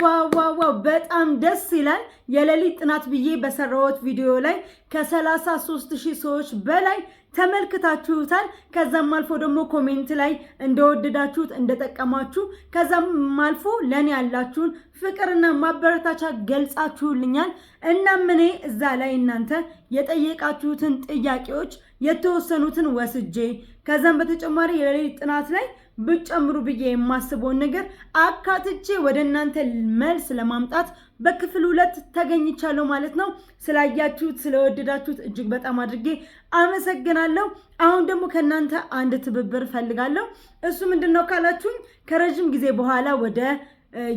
ዋው በጣም ደስ ይላል። የሌሊት ጥናት ብዬ በሰራሁት ቪዲዮ ላይ ከ33000 ሰዎች በላይ ተመልክታችሁታል። ከዛም አልፎ ደግሞ ኮሜንት ላይ እንደወደዳችሁት እንደጠቀማችሁ ከዛም አልፎ ለኔ ያላችሁን ፍቅርና ማበረታቻ ገልጻችሁልኛል። እናም እኔ እዛ ላይ እናንተ የጠየቃችሁትን ጥያቄዎች የተወሰኑትን ወስጄ ከዛም በተጨማሪ የሌሊት ጥናት ላይ ብጨምሩ ብዬ የማስበውን ነገር አካትቼ ወደ እናንተ መልስ ለማምጣት በክፍል 2 ተገኝቻለሁ ማለት ነው። ስላያችሁት ስለወደዳችሁት እጅግ በጣም አድርጌ አመሰግናለሁ። አሁን ደግሞ ከናንተ አንድ ትብብር ፈልጋለሁ። እሱ ምንድነው ካላችሁኝ ከረጅም ጊዜ በኋላ ወደ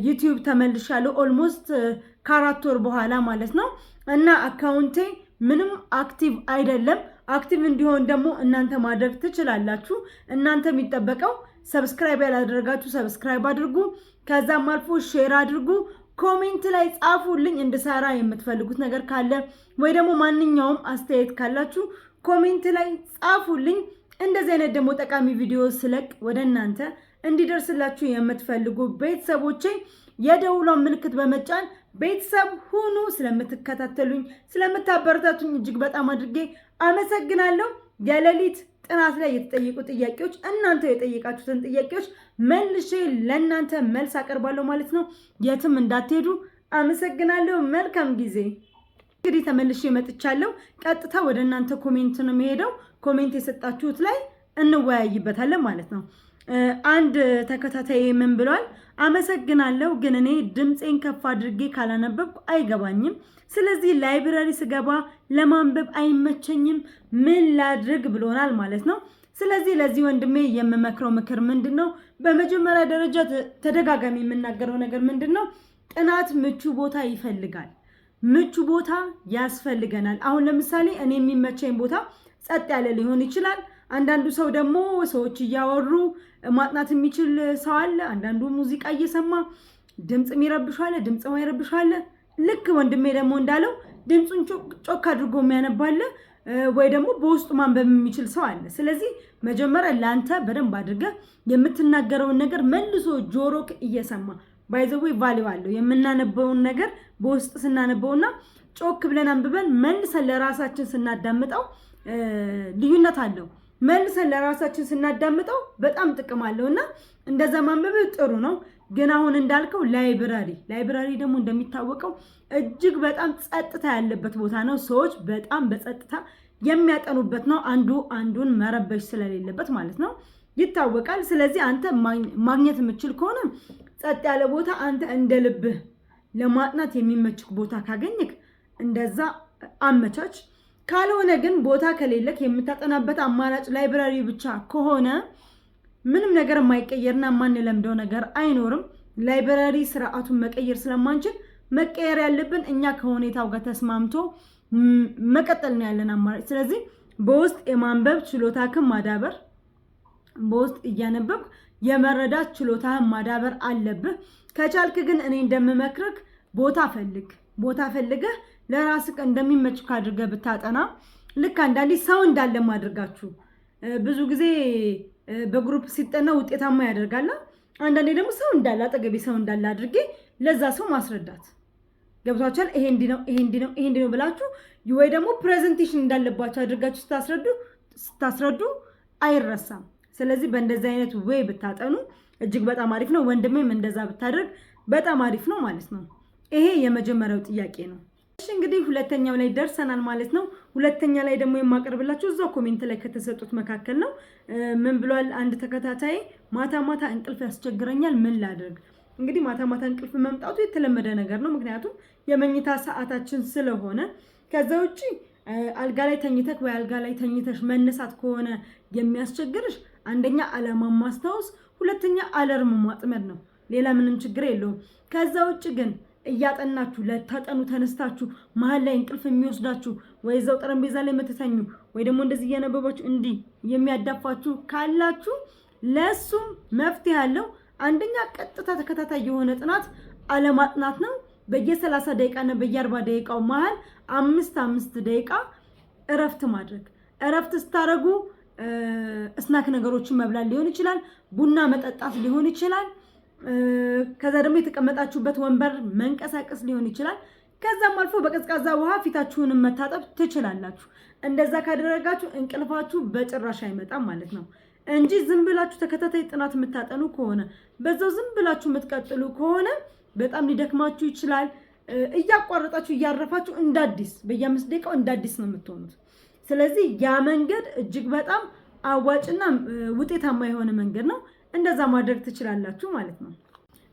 ዩቲዩብ ተመልሻለሁ። ኦልሞስት ከ4 ወር በኋላ ማለት ነው። እና አካውንቴ ምንም አክቲቭ አይደለም። አክቲቭ እንዲሆን ደግሞ እናንተ ማድረግ ትችላላችሁ። እናንተ የሚጠበቀው ሰብስክራይብ ያላደረጋችሁ ሰብስክራይብ አድርጉ። ከዛም አልፎ ሼር አድርጉ። ኮሜንት ላይ ጻፉልኝ እንድሰራ የምትፈልጉት ነገር ካለ ወይ ደግሞ ማንኛውም አስተያየት ካላችሁ ኮሜንት ላይ ጻፉልኝ። እንደዚህ አይነት ደግሞ ጠቃሚ ቪዲዮ ስለቅ ወደ እናንተ እንዲደርስላችሁ የምትፈልጉ ቤተሰቦቼ የደውሏን ምልክት በመጫን ቤተሰብ ሁኑ። ስለምትከታተሉኝ ስለምታበረታቱኝ እጅግ በጣም አድርጌ አመሰግናለሁ። የሌሊት ጥናት ላይ የተጠየቁ ጥያቄዎች እናንተ የጠየቃችሁትን ጥያቄዎች መልሼ ለእናንተ መልስ አቀርባለሁ ማለት ነው። የትም እንዳትሄዱ። አመሰግናለሁ። መልካም ጊዜ። እንግዲህ ተመልሼ መጥቻለሁ። ቀጥታ ወደ እናንተ ኮሜንት ነው የሚሄደው። ኮሜንት የሰጣችሁት ላይ እንወያይበታለን ማለት ነው። አንድ ተከታታይ ምን ብሏል? አመሰግናለሁ፣ ግን እኔ ድምጼን ከፍ አድርጌ ካላነበብኩ አይገባኝም። ስለዚህ ላይብረሪ ስገባ ለማንበብ አይመቸኝም። ምን ላድርግ ብሎናል ማለት ነው። ስለዚህ ለዚህ ወንድሜ የምመክረው ምክር ምንድነው? በመጀመሪያ ደረጃ ተደጋጋሚ የምናገረው ነገር ምንድነው? ጥናት ምቹ ቦታ ይፈልጋል። ምቹ ቦታ ያስፈልገናል። አሁን ለምሳሌ እኔ የሚመቸኝ ቦታ ጸጥ ያለ ሊሆን ይችላል። አንዳንዱ ሰው ደግሞ ሰዎች እያወሩ ማጥናት የሚችል ሰው አለ። አንዳንዱ ሙዚቃ እየሰማ ድምጽ የሚረብሻው አለ፣ ድምጽ የማይረብሻው አለ። ልክ ወንድሜ ደግሞ እንዳለው ድምጹን ጮክ አድርጎ የሚያነባለ ወይ ደግሞ በውስጡ ማንበብ የሚችል ሰው አለ። ስለዚህ መጀመሪያ ላንተ በደንብ አድርገህ የምትናገረውን ነገር መልሶ ጆሮክ እየሰማ ባይዘዌ ቫልዩ አለው። የምናነበውን ነገር በውስጥ ስናነበውና ጮክ ብለን አንብበን መልሰን ለራሳችን ስናዳምጠው ልዩነት አለው። መልሰን ለራሳችን ስናዳምጠው በጣም ጥቅም አለውና እንደዛ ማንበብ ጥሩ ነው። ግን አሁን እንዳልከው ላይብራሪ ደግሞ እንደሚታወቀው እጅግ በጣም ጸጥታ ያለበት ቦታ ነው። ሰዎች በጣም በጸጥታ የሚያጠኑበት ነው። አንዱን መረበሽ ስለሌለበት ማለት ነው ይታወቃል። ስለዚህ አንተ ማግኘት የምትችል ከሆነ ጸጥ ያለ ቦታ አንተ እንደልብህ ለማጥናት የሚመችክ ቦታ ካገኘክ እንደዛ አመቻች። ካልሆነ ግን ቦታ ከሌለክ የምታጠናበት አማራጭ ላይብራሪ ብቻ ከሆነ ምንም ነገር የማይቀየርና ማንለምደው ነገር አይኖርም። ላይብራሪ ስርዓቱን መቀየር ስለማንችል መቀየር ያለብን እኛ ከሁኔታው ጋር ተስማምቶ መቀጠል ነው ያለን አማራጭ። ስለዚህ በውስጥ የማንበብ ችሎታህን ማዳበር፣ በውስጥ እያነበብክ የመረዳት ችሎታህን ማዳበር አለብህ። ከቻልክ ግን እኔ እንደምመክርክ ቦታ ፈልገህ ለራስህ እንደሚመች ካድርገህ ብታጠና። ልክ አንዳንዴ ሰው እንዳለ ማድርጋችሁ ብዙ ጊዜ በግሩፕ ሲጠና ውጤታማ ያደርጋል። አንዳንዴ ደግሞ ሰው እንዳለ አጠገቤ ሰው እንዳለ አድርጌ ለዛ ሰው ማስረዳት ገብቷችኋል? ይሄ እንዲ ነው ብላችሁ ወይ ደግሞ ፕሬዘንቴሽን እንዳለባችሁ አድርጋችሁ ስታስረዱ አይረሳም። ስለዚህ በእንደዚህ አይነት ወይ ብታጠኑ እጅግ በጣም አሪፍ ነው። ወንድሜም እንደዛ ብታደርግ በጣም አሪፍ ነው ማለት ነው። ይሄ የመጀመሪያው ጥያቄ ነው። እሺ እንግዲህ ሁለተኛው ላይ ደርሰናል ማለት ነው። ሁለተኛ ላይ ደግሞ የማቀርብላችሁ እዛው ኮሜንት ላይ ከተሰጡት መካከል ነው። ምን ብሏል አንድ ተከታታይ? ማታ እንቅልፍ ያስቸግረኛል፣ ምን ላድርግ? እንግዲህ ማታ እንቅልፍ መምጣቱ የተለመደ ነገር ነው። ምክንያቱም የመኝታ ሰዓታችን ስለሆነ። ከዛ ውጪ አልጋ ላይ ተኝተክ ወይ አልጋ ላይ ተኝተሽ መነሳት ከሆነ የሚያስቸግርሽ አንደኛ አላማ ማስታወስ፣ ሁለተኛ አለርም ማጥመድ ነው። ሌላ ምንም ችግር የለውም። ከዛ ውጪ ግን እያጠናችሁ ለታጠኑ ተነስታችሁ መሀል ላይ እንቅልፍ የሚወስዳችሁ ወይ እዛው ጠረጴዛ ላይ መተተኙ ወይ ደግሞ እንደዚህ እያነበባችሁ እንዲህ የሚያዳፋችሁ ካላችሁ ለሱም መፍትሄ አለው። አንደኛ ቀጥታ ተከታታይ የሆነ ጥናት አለማጥናት ነው። በየ30 ደቂቃ እና በየ40 ደቂቃው መሀል 5 ደቂቃ እረፍት ማድረግ። እረፍት ስታረጉ ስናክ ነገሮችን መብላት ሊሆን ይችላል፣ ቡና መጠጣት ሊሆን ይችላል። ከዛ ደግሞ የተቀመጣችሁበት ወንበር መንቀሳቀስ ሊሆን ይችላል። ከዛም አልፎ በቀዝቃዛ ውሃ ፊታችሁን መታጠብ ትችላላችሁ። እንደዛ ካደረጋችሁ እንቅልፋችሁ በጭራሽ አይመጣም ማለት ነው እንጂ ዝም ብላችሁ ተከታታይ ጥናት የምታጠኑ ከሆነ በዛው ዝም ብላችሁ የምትቀጥሉ ከሆነ በጣም ሊደክማችሁ ይችላል። እያቋረጣችሁ እያረፋችሁ እንዳዲስ በየ5 ደቂቃው እንዳዲስ ነው የምትሆኑት። ስለዚህ ያ መንገድ እጅግ በጣም አዋጭና ውጤታማ የሆነ መንገድ ነው። እንደዛ ማድረግ ትችላላችሁ ማለት ነው።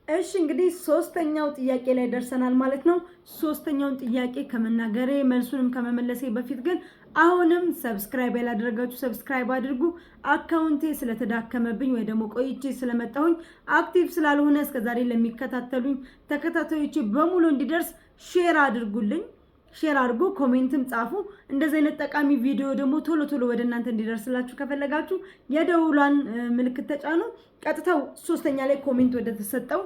እሺ እንግዲህ ሶስተኛው ጥያቄ ላይ ደርሰናል ማለት ነው። ሶስተኛውን ጥያቄ ከመናገሬ መልሱንም ከመመለሴ በፊት ግን አሁንም ሰብስክራይብ ያላደረጋችሁ ሰብስክራይብ አድርጉ። አካውንቴ ስለተዳከመብኝ ወይ ደግሞ ቆይቼ ስለመጣሁኝ አክቲቭ ስላልሆነ እስከዛሬ ለሚከታተሉኝ ተከታታዮቼ በሙሉ እንዲደርስ ሼር አድርጉልኝ። ሼር አድርጉ፣ ኮሜንትም ጻፉ። እንደዚህ አይነት ጠቃሚ ቪዲዮ ደግሞ ቶሎ ቶሎ ወደ እናንተ እንዲደርስላችሁ ከፈለጋችሁ የደውሏን ምልክት ተጫኑ። ቀጥታው ሶስተኛ ላይ ኮሜንት ወደ ተሰጠው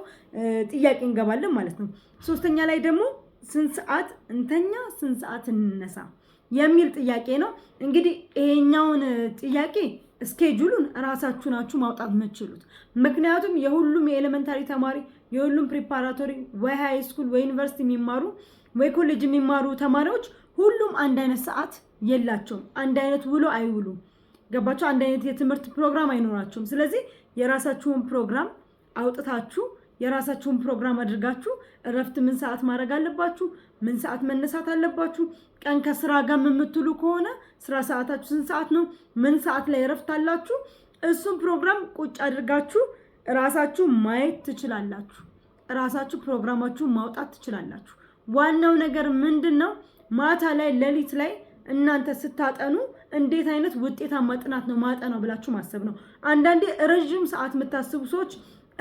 ጥያቄ እንገባለን ማለት ነው። ሶስተኛ ላይ ደግሞ ስንት ሰዓት እንተኛ፣ ስንት ሰዓት እንነሳ የሚል ጥያቄ ነው። እንግዲህ ይሄኛውን ጥያቄ ስኬጁሉን ራሳችሁ ናችሁ ማውጣት የምትችሉት። ምክንያቱም የሁሉም የኤሌመንታሪ ተማሪ የሁሉም ፕሪፓራቶሪ ወይ ሃይ ስኩል ወይ ዩኒቨርሲቲ የሚማሩ ወይ ኮሌጅ የሚማሩ ተማሪዎች ሁሉም አንድ አይነት ሰዓት የላቸውም። አንድ አይነት ውሎ አይውሉም። ገባችሁ? አንድ አይነት የትምህርት ፕሮግራም አይኖራቸውም። ስለዚህ የራሳችሁን ፕሮግራም አውጥታችሁ የራሳችሁን ፕሮግራም አድርጋችሁ እረፍት ምን ሰዓት ማድረግ አለባችሁ፣ ምን ሰዓት መነሳት አለባችሁ። ቀን ከስራ ጋር የምትሉ ከሆነ ስራ ሰዓታችሁ ስንት ሰዓት ነው፣ ምን ሰዓት ላይ እረፍት አላችሁ፣ እሱን ፕሮግራም ቁጭ አድርጋችሁ ራሳችሁ ማየት ትችላላችሁ። ራሳችሁ ፕሮግራማችሁን ማውጣት ትችላላችሁ። ዋናው ነገር ምንድነው? ማታ ላይ ሌሊት ላይ እናንተ ስታጠኑ እንዴት አይነት ውጤታማ ጥናት ነው ማጠናው ብላችሁ ማሰብ ነው። አንዳንዴ ረጅም ሰዓት የምታስቡ ሰዎች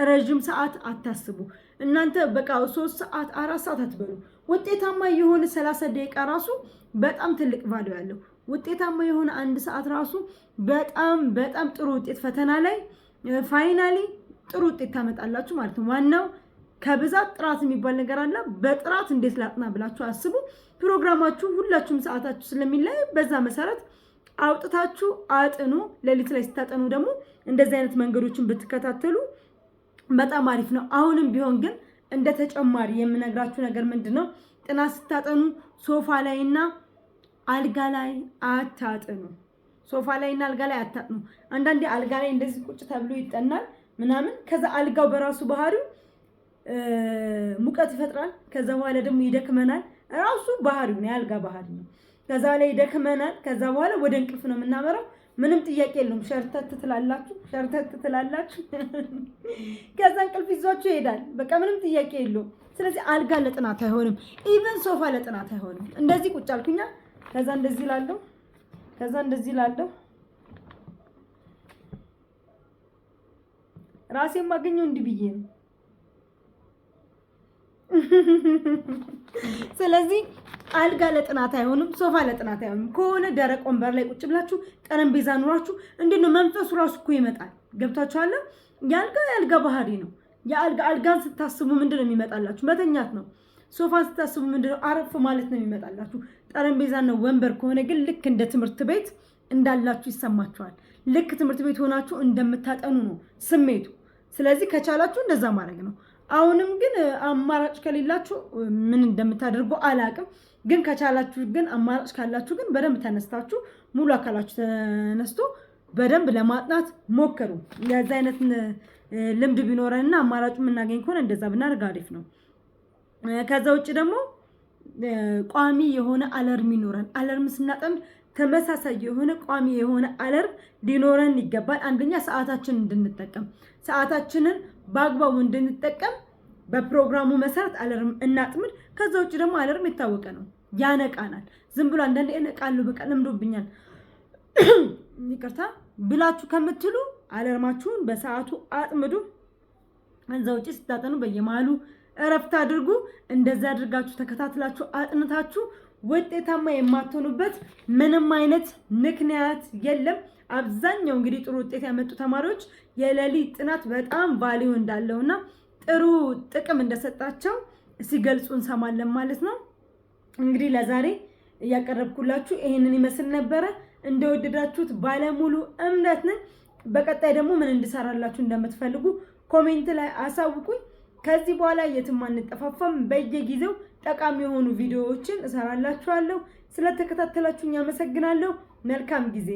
ረጅም ሰዓት አታስቡ። እናንተ በቃ 3 ሰዓት 4 ሰዓት አትበሉ። ውጤታማ የሆነ 30 ደቂቃ ራሱ በጣም ትልቅ ቫልዩ ያለው ውጤታማ የሆነ 1 ሰዓት ራሱ በጣም ጥሩ ውጤት ፈተና ላይ ፋይናሊ ጥሩ ውጤት ታመጣላችሁ ማለት ነው። ዋናው ከብዛት ጥራት የሚባል ነገር አለ። በጥራት እንዴት ላጥና ብላችሁ አስቡ። ፕሮግራማችሁ ሁላችሁም ሰዓታችሁ ስለሚለይ በዛ መሰረት አውጥታችሁ አጥኑ። ሌሊት ላይ ስታጠኑ ደግሞ እንደዚህ አይነት መንገዶችን ብትከታተሉ በጣም አሪፍ ነው። አሁንም ቢሆን ግን እንደ ተጨማሪ የምነግራችሁ ነገር ምንድነው? ጥናት ስታጠኑ ሶፋ ላይና አልጋ ላይ አታጥኑ። ሶፋ ላይና አልጋ ላይ አታጥኑ። አንዳንዴ አልጋ ላይ እንደዚህ ቁጭ ተብሎ ይጠናል ምናምን፣ ከዛ አልጋው በራሱ ባህሪው ሙቀት ይፈጥራል። ከዛ በኋላ ደግሞ ይደክመናል። ራሱ ባህሪው ነው፣ ያልጋ ባህሪ ነው። ከዛ ላይ ይደክመናል። ከዛ በኋላ ወደ እንቅልፍ ነው የምናመራው። ምንም ጥያቄ የለውም። ሸርተት ትላላችሁ። ከዛ እንቅልፍ ይዟችሁ ይሄዳል። በቃ ምንም ጥያቄ የለውም። ስለዚህ አልጋ ለጥናት አይሆንም። ኢቨን ሶፋ ለጥናት አይሆንም። እንደዚህ ቁጭ አልኩኛ፣ ከዛ እንደዚህ ላለው፣ ከዛ እንደዚህ ላለው ራሴን ማገኘው እንዲህ ብዬ ነው። ስለዚህ አልጋ ለጥናት አይሆንም፣ ሶፋ ለጥናት አይሆንም። ከሆነ ደረቅ ወንበር ላይ ቁጭ ብላችሁ ጠረጴዛ ኑራችሁ እንዴት ነው መንፈሱ ራሱ እኮ ይመጣል። ገብታችኋል? የአልጋ ባህሪ ነው። አልጋን ስታስቡ ምንድነው የሚመጣላችሁ? መተኛት ነው። ሶፋን ስታስቡ ምንድነው? አረፍ ማለት ነው የሚመጣላችሁ። ጠረጴዛና ወንበር ከሆነ ግን ልክ እንደ ትምህርት ቤት እንዳላችሁ ይሰማችኋል። ልክ ትምህርት ቤት ሆናችሁ እንደምታጠኑ ነው ስሜቱ። ስለዚህ ከቻላችሁ እንደዛ ማድረግ ነው። አሁንም ግን አማራጭ ከሌላችሁ ምን እንደምታደርጉ አላቅም። ግን ከቻላችሁ ግን አማራጭ ካላችሁ ግን በደንብ ተነስታችሁ ሙሉ አካላችሁ ተነስቶ በደንብ ለማጥናት ሞክሩ። የዛ አይነት ልምድ ቢኖረንና አማራጩ የምናገኝ ከሆነ እንደዛ ብናደርግ አሪፍ ነው። ከዛ ውጭ ደግሞ ቋሚ የሆነ አለርም ይኖረን። አለርም ስናጠምድ ተመሳሳይ የሆነ ቋሚ የሆነ አለርም ሊኖረን ይገባል። አንደኛ ሰዓታችንን እንድንጠቀም፣ ሰዓታችንን በአግባቡ እንድንጠቀም በፕሮግራሙ መሰረት አለርም እናጥምድ። ከዛ ውጭ ደግሞ አለርም የታወቀ ነው፣ ያነቃናል። ዝም ብሎ አንዳንዴ እነቃለሁ በቃ ለምዶብኛል ይቅርታ ብላችሁ ከምትሉ አለርማችሁን በሰዓቱ አጥምዱ። ከዛ ውጭ ስታጠኑ በየመሃሉ እረፍት አድርጉ። እንደዛ አድርጋችሁ ተከታትላችሁ አጥንታችሁ ውጤታማ የማትሆኑበት ምንም አይነት ምክንያት የለም። አብዛኛው እንግዲህ ጥሩ ውጤት ያመጡ ተማሪዎች የሌሊት ጥናት በጣም ቫልዩ እንዳለውና ጥሩ ጥቅም እንደሰጣቸው ሲገልጹ እንሰማለን ማለት ነው። እንግዲህ ለዛሬ እያቀረብኩላችሁ ይሄንን ይመስል ነበረ። እንደወደዳችሁት ባለሙሉ እምነት ነኝ። በቀጣይ ደግሞ ምን እንድሰራላችሁ እንደምትፈልጉ ኮሜንት ላይ አሳውቁኝ። ከዚህ በኋላ የትም አንጠፋፋም። በየጊዜው ጠቃሚ የሆኑ ቪዲዮዎችን እሰራላችኋለሁ። ስለተከታተላችሁኝ አመሰግናለሁ። መልካም ጊዜ